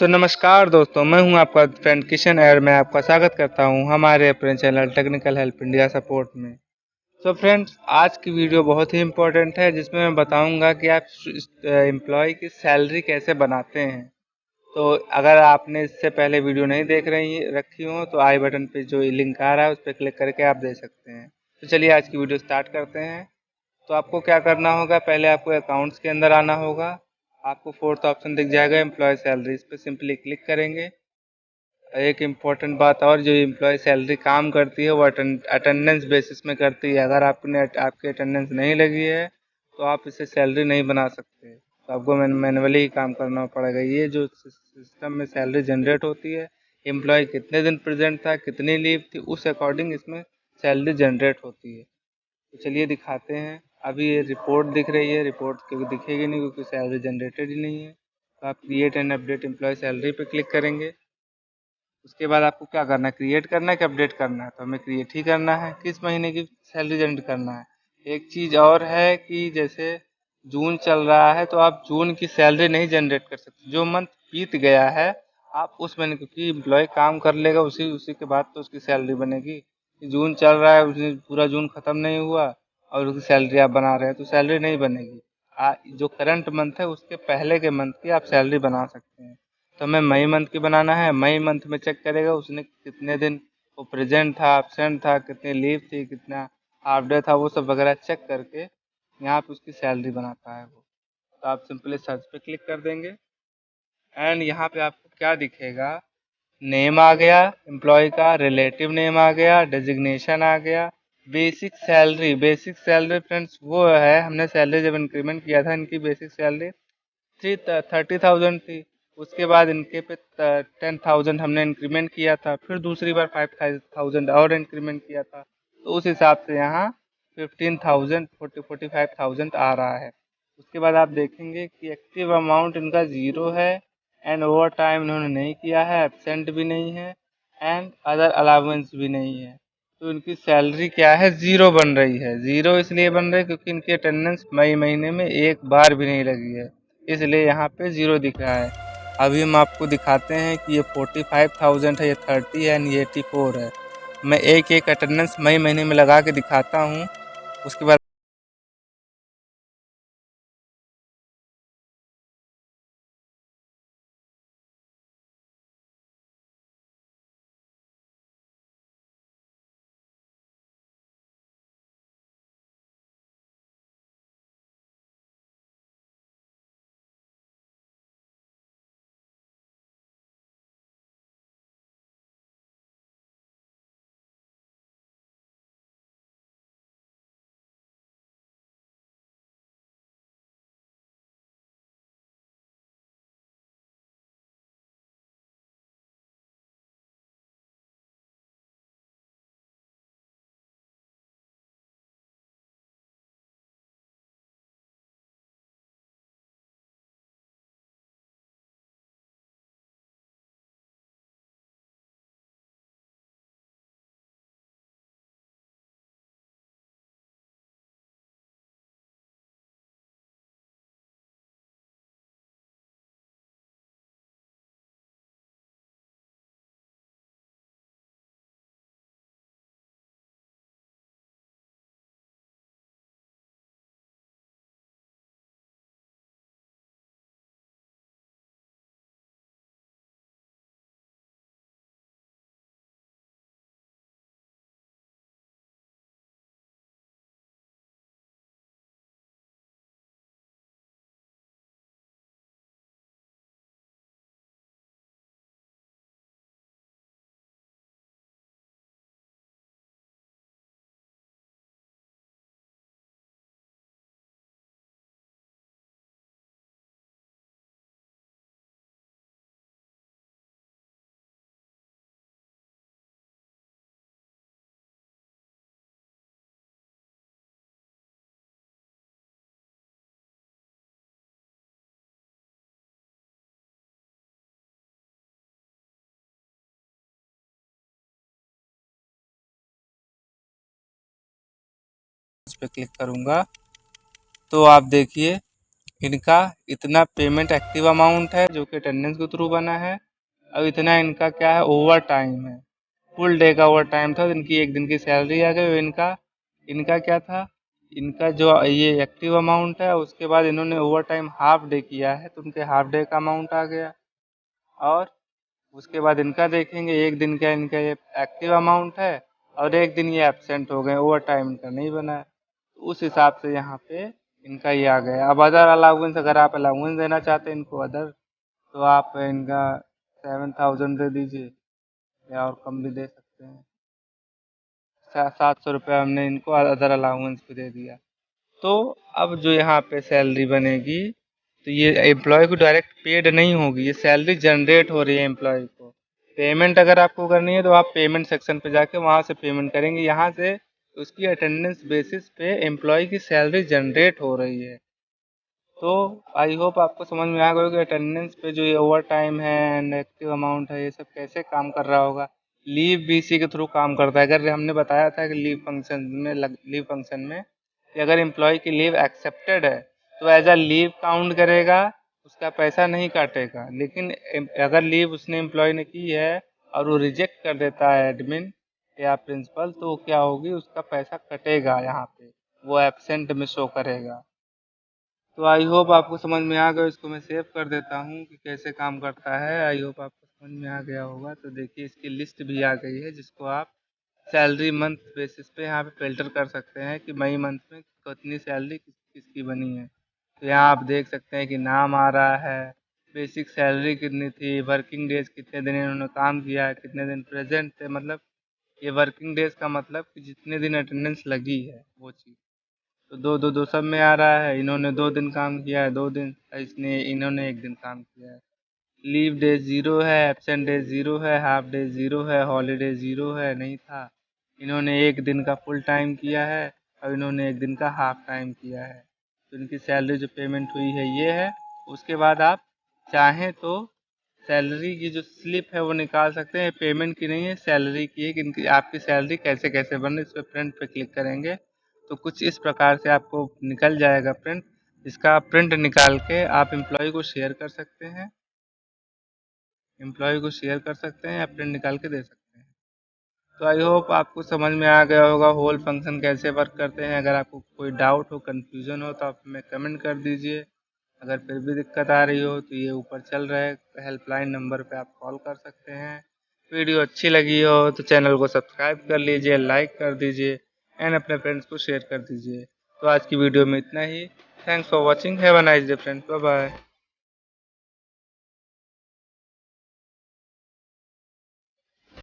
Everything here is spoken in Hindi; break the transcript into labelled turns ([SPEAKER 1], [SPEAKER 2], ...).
[SPEAKER 1] नमस्कार दोस्तों, मैं हूं आपका फ्रेंड किशन और मैं आपका स्वागत करता हूं हमारे अपने channel technical help India support में। फ्रेंड्स, आज की वीडियो बहुत ही इम्पोर्टेंट है जिसमें मैं बताऊंगा कि आप एम्प्लॉय की सैलरी कैसे बनाते हैं। तो अगर आपने इससे पहले वीडियो नहीं देख रखी हो तो आई बटन पे जो लिंक आ रहा है उस पर क्लिक करके आप देख सकते हैं। तो चलिए आज की वीडियो स्टार्ट करते हैं। तो आपको क्या करना होगा, पहले आपको अकाउंट्स के अंदर आना होगा। आपको फोर्थ ऑप्शन दिख जाएगा एम्प्लॉय सैलरी, इस पर सिंपली क्लिक करेंगे। एक इम्पॉर्टेंट बात और, जो एम्प्लॉय सैलरी काम करती है वो अटेंडेंस बेसिस में करती है। अगर आपकी अटेंडेंस नहीं लगी है तो आप इसे सैलरी नहीं बना सकते, तो आपको मैनुअली ही काम करना पड़ेगा। ये जो सिस्टम में सैलरी जनरेट होती है, एम्प्लॉय कितने दिन प्रेजेंट था, कितनी लीव थी, उस अकॉर्डिंग इसमें सैलरी जनरेट होती है। तो चलिए दिखाते हैं। अभी ये रिपोर्ट दिख रही है, रिपोर्ट क्योंकि दिखेगी नहीं क्योंकि सैलरी जनरेटेड ही नहीं है। तो आप create and update employ salary पे क्लिक करेंगे। उसके बाद आपको क्या करना है, क्रिएट करना है कि अपडेट करना है। तो हमें क्रिएट ही करना है। किस महीने की सैलरी जनरेट करना है। एक चीज़ और है कि जैसे जून चल रहा है तो आप जून की सैलरी नहीं जनरेट कर सकते। जो मंथ बीत गया है आप उस महीने, क्योंकि एम्प्लॉय काम कर लेगा उसी उसी के बाद तो उसकी सैलरी बनेगी। जून चल रहा है, उसने पूरा जून खत्म नहीं हुआ और उसकी सैलरी आप बना रहे हैं तो सैलरी नहीं बनेगी। जो करंट मंथ है उसके पहले के मंथ की आप सैलरी बना सकते हैं। तो हमें मई मंथ की बनाना है। मई मंथ में चेक करेगा उसने कितने दिन वो प्रेजेंट था, एब्सेंट था, कितनी लीव थी, कितना हाफ डे था, वो सब वगैरह चेक करके यहाँ पे उसकी सैलरी बनाता है वो। तो आप सिंपली सर्च पे क्लिक कर देंगे एंड यहाँ पे आपको क्या दिखेगा, नेम आ गया एम्प्लॉय का, रिलेटिव नेम आ गया, डेजिग्नेशन आ गया, basic salary. Basic salary friends वो है, हमने सैलरी जब इंक्रीमेंट किया था इनकी बेसिक सैलरी 30,000 थी। उसके बाद इनके पे 10,000 हमने इंक्रीमेंट किया था, फिर दूसरी बार 5,000 और इंक्रीमेंट किया था। तो उस हिसाब से यहाँ 15,000 45,000 आ रहा है। उसके बाद आप देखेंगे कि एक्टिव अमाउंट इनका ज़ीरो है एंड ओवर टाइम इन्होंने नहीं किया है, एब्सेंट भी नहीं है एंड अदर अलाउंस भी नहीं है। तो इनकी सैलरी क्या है, ज़ीरो बन रही है। ज़ीरो इसलिए बन रही है क्योंकि इनकी अटेंडेंस मई महीने में एक बार भी नहीं लगी है, इसलिए यहाँ पे ज़ीरो दिख रहा है। अभी हम आपको दिखाते हैं कि ये 45,000 है, ये 30 है एंड ये 84 है। मैं एक एक अटेंडेंस मई महीने में लगा के दिखाता हूँ। उसके बाद इस पे क्लिक करूँगा तो आप देखिए इनका इतना पेमेंट एक्टिव अमाउंट है जो कि अटेंडेंस के थ्रू बना है। अब इतना इनका क्या है, ओवर टाइम है, फुल डे का ओवर टाइम था, इनकी एक दिन की सैलरी आ गई। इनका इनका क्या था, इनका जो ये एक्टिव अमाउंट है, उसके बाद इन्होंने ओवर टाइम हाफ डे किया है तो उनके हाफ डे का अमाउंट आ गया। और उसके बाद इनका देखेंगे, एक दिन का इनका ये एक्टिव अमाउंट है और एक दिन ये एब्सेंट हो गए, ओवर टाइम इनका नहीं बना है, तो उस हिसाब से यहाँ पे इनका ये आ गया। अब अदर अलाउंस, अगर आप अलाउंस देना चाहते हैं इनको अदर, तो आप इनका 7,000 दे दीजिए या और कम भी दे सकते हैं। 700 रुपये हमने इनको अदर अलाउंस भी दे दिया। तो अब जो यहाँ पे सैलरी बनेगी, तो ये एम्प्लॉय को डायरेक्ट पेड नहीं होगी, ये सैलरी जनरेट हो रही है एम्प्लॉय को। पेमेंट अगर आपको करनी है तो आप पेमेंट सेक्शन पे जाके वहाँ से पेमेंट करेंगे, यहाँ से उसकी अटेंडेंस बेसिस पे एम्प्लॉय की सैलरी जनरेट हो रही है। तो आई होप आपको समझ में आ गया होगा कि अटेंडेंस पे जो ये ओवर टाइम है एंड एक्टिव अमाउंट है, ये सब कैसे काम कर रहा होगा। लीव भी इसी के थ्रू काम करता है। अगर हमने बताया था कि लीव फंक्शन में कि अगर एम्प्लॉय की लीव एक्सेप्टेड है तो एज अ लीव काउंट करेगा, उसका पैसा नहीं काटेगा। लेकिन अगर लीव उसने एम्प्लॉय ने की है और वो रिजेक्ट कर देता है एडमिन या प्रिंसिपल, तो क्या होगी, उसका पैसा कटेगा, यहाँ पे वो एब्सेंट में शो करेगा। तो आई होप आपको समझ में आ गया। इसको मैं सेव कर देता हूँ कि कैसे काम करता है। आई होप आपको समझ में आ गया होगा। तो देखिए इसकी लिस्ट भी आ गई है, जिसको आप सैलरी मंथ बेसिस पे यहाँ पे फिल्टर कर सकते हैं कि मई मंथ में कितनी सैलरी किसकी बनी है। तो यहाँ आप देख सकते हैं कि नाम आ रहा है, बेसिक सैलरी कितनी थी, वर्किंग डेज कितने दिन इन्होंने काम किया है, कितने दिन प्रेजेंट थे, मतलब ये वर्किंग डेज का मतलब कि जितने दिन अटेंडेंस लगी है वो चीज़। तो दो दो दो सब में आ रहा है, इन्होंने 2 दिन काम किया है, 2 दिन, इन्होंने एक दिन काम किया है। लीव डे ज़ीरो है, एब्सेंट डे ज़ीरो है, हाफ डे ज़ीरो है, हॉलीडे ज़ीरो है, नहीं था। इन्होंने एक दिन का फुल टाइम किया है और इन्होंने एक दिन का हाफ टाइम किया है। तो इनकी सैलरी जो पेमेंट हुई है ये है। उसके बाद आप चाहें तो सैलरी की जो स्लिप है वो निकाल सकते हैं। पेमेंट की नहीं है, सैलरी की है कि इनकी आपकी सैलरी कैसे कैसे बन रही है। इस पर प्रिंट पे क्लिक करेंगे तो कुछ इस प्रकार से आपको निकल जाएगा प्रिंट। इसका आप प्रिंट निकाल के आप एम्प्लॉय को शेयर कर सकते हैं, या प्रिंट निकाल के दे सकते हैं। तो आई होप आपको समझ में आ गया होगा होल फंक्शन कैसे वर्क करते हैं। अगर आपको कोई डाउट हो, कन्फ्यूज़न हो, तो आप हमें कमेंट कर दीजिए। अगर फिर भी दिक्कत आ रही हो तो ये ऊपर चल रहे हेल्पलाइन नंबर पे आप कॉल कर सकते हैं। वीडियो अच्छी लगी हो तो चैनल को सब्सक्राइब कर लीजिए, लाइक कर दीजिए एंड अपने फ्रेंड्स को शेयर कर दीजिए। तो आज की वीडियो में इतना ही। Thanks for watching. Have a nice day friends. Bye bye.